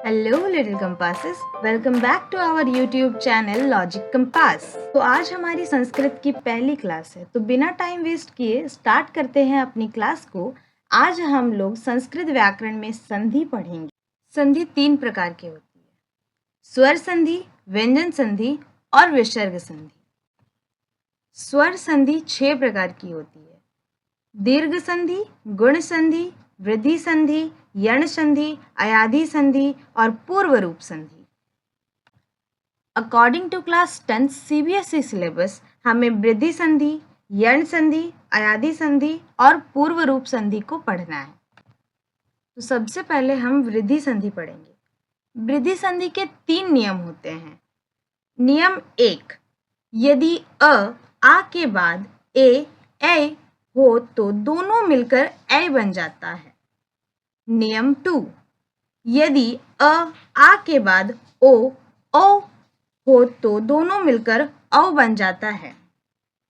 Hello little compasses, welcome back to our YouTube channel logic compass. तो आज हमारी संस्कृत की पहली क्लास है, तो बिना टाइम वेस्ट किए स्टार्ट करते हैं अपनी क्लास को। आज हम लोग संस्कृत व्याकरण में संधि पढ़ेंगे। संधि 3 प्रकार की होती है: स्वर संधि, व्यंजन संधि और विसर्ग संधि। स्वर संधि 6 प्रकार की होती है: दीर्घ संधि, गुण संधि, वृद्धि संधि, यण संधि, अयाधि संधि और पूर्व रूप संधि। According to class 10 CBSE syllabus हमें वृद्धि संधि, यण संधि, अयाधि संधि और पूर्व रूप संधि को पढ़ना है। तो सबसे पहले हम वृद्धि संधि पढ़ेंगे। वृद्धि संधि के 3 नियम होते हैं। नियम 1, यदि आ के बाद ए हो तो दोनों मिलकर ऐ बन जाता है। नियम 2, यदि आ के बाद ओ हो तो दोनों मिलकर औ बन जाता है।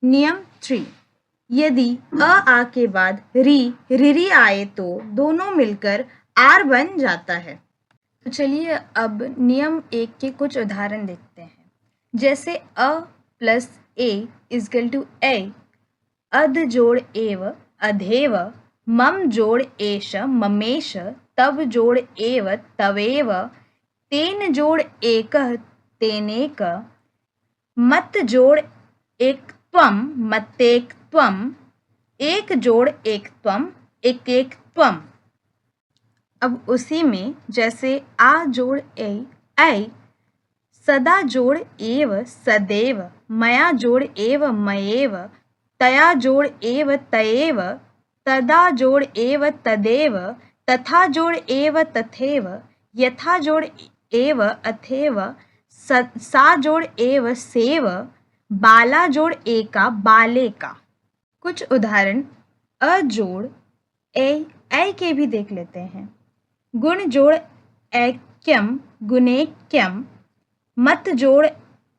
नियम 3, यदि आ के बाद री आए तो दोनों मिलकर आर बन जाता है। तो चलिए अब नियम 1 के कुछ उदाहरण देखते हैं। जैसे अ प्लस ए इजकल टू ए, अध जोड़ एव अधेव, मम जोड़ एष ममेश, तब जोड़ एव तवेव, तेन जोड़ एकः तेनेक, मत जोड़ एक त्वम मतेक त्वम, एक जोड़ एक त्वम एक त्वम। अब उसी में जैसे आ जोड़ ऐ, सदा जोड़ एव सदैव, मया जोड़ एव मयेव, तया जोड़ एव तयेव, तदा जोड़ एव तदेव, तथा जोड़ एव तथेव, यथा जोड़ एव अथेव, सा जोड़ एव सेव, बाला जोड़ एका बालेका। कुछ उदाहरण अ जोड़ ऐ के भी देख लेते हैं। गुण जोड़ ऐक्यम गुणेक्यम, मत जोड़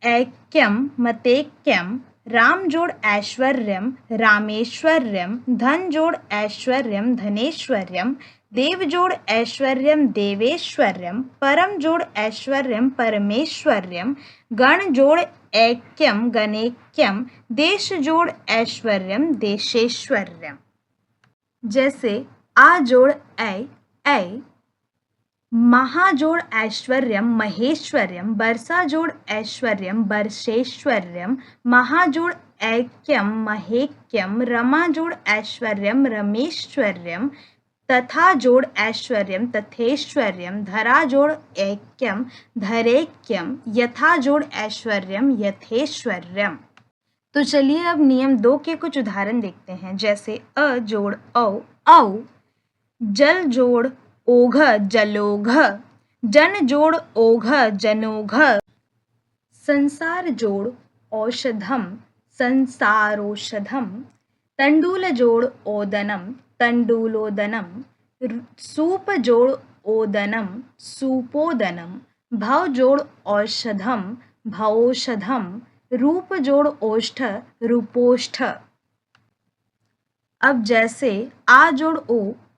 ऐक्यम मतेक्यम, राम जोड़ ऐश्वर्यम रामेश्वर्यम, धन जोड़ ऐश्वर्यम धनेश्वर्यम, देव जोड़ ऐश्वर्यम देवेश्वर्यम, परम जोड़ ऐश्वर्यम परमेश्वर्यम, गण जोड़ ऐक्यम गणेक्यम, देश जोड़ ऐश्वर्यम देशेश्वर्यम। जैसे आ जोड़ ऐ, महाजोड़ ऐश्वर्यम महेश्वर्यम, बरसा जोड़ ऐश्वर्यम बर्षेश्वर्यम, महाजोड़ ऐक्यम महेक्यम, रमा जोड़ ऐश्वर्यम रमेश्वर्यम, तथा जोड़ ऐश्वर्यम तथेश्वर्यम, धरा जोड़ ऐक्यम धरेक्यम, यथा जोड़ ऐश्वर्यम यथेश्वर्यम। तो चलिए अब नियम 2 के कुछ उदाहरण देखते हैं। जैसे अ जोड़ औ, जल जोड़ ओघ जलोघ, जन जोड़ ओघ जनोघ, संसार जोड़ औषधम संसारोषधम, तंडुल जोड़ ओदनम तंडुलोदनम, सूप जोड़ ओदनम सूपोदनम, भव जोड़ औषधम भवौषधम, रूप जोड़ ओष्ठ रूपोष्ठ। अब जैसे आ जोड़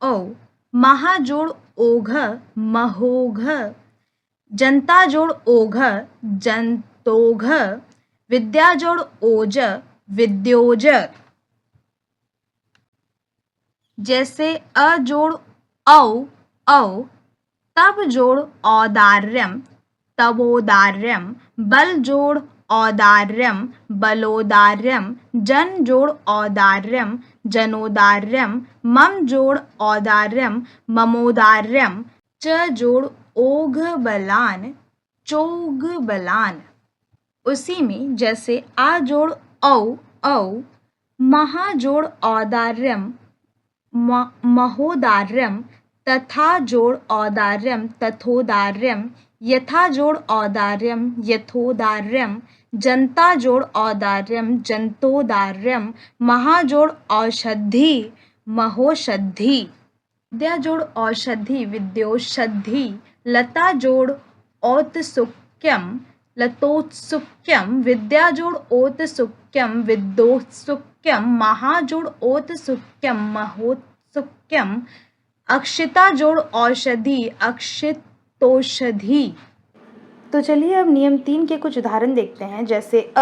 औ, महा जोड़ ओघ महोघ, जनता जोड़ ओघ जंतोघ, विद्या जोड़ ओज विद्योज। जैसे अ जोड़ औ, तब जोड़ औदार्यम तवोदार्यम, बल जोड़ औदार्यम बलोदार्यम, जन जोड़ औदार्यम जनोदार्यम, मम जोड़ औदार्यम ममोदार्यम, च जोड़ ओघ बलान चोघ बलान। उसी में जैसे आ जोड़ औ, महा जोड़ औदार्यम महोदार्यम, तथा जोड़ औदार्यम तथोदार्यम, यथा जोड़ औदार्यम यथोदार्यम, जनता जोड़ औदार्यम जंतोदार्यम, महाजोड़ औषधि महोषधि, विद्या जोड़ औषधि विद्योषधि, लता जोड़ औत्सुक्यम लतोत्सुक्यम, विद्या जोड़ औत्सुक्यम विद्योत्सुक्यम, महाजोड़ औत्सुक्यम महोत्सुक्यम, अक्षिता जोड़ औषधि अक्षित तोषधि। तो चलिए अब नियम 3 के कुछ उदाहरण देखते हैं, जैसे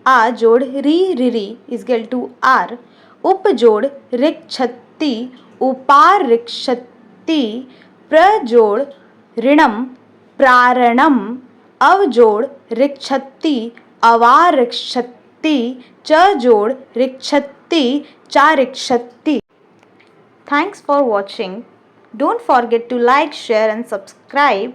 आ जोड़ री रिरी इजगल टू आर, उप जोड़ रिक्षति उपार रिक्षति, प्र जोड़ ऋणम प्रारणम, अव जोड़ रिक्षति अवारिक्षति, च जोड़ रिक्षति चारिक्षति। Thanks for watching. Don't forget to like, share and subscribe.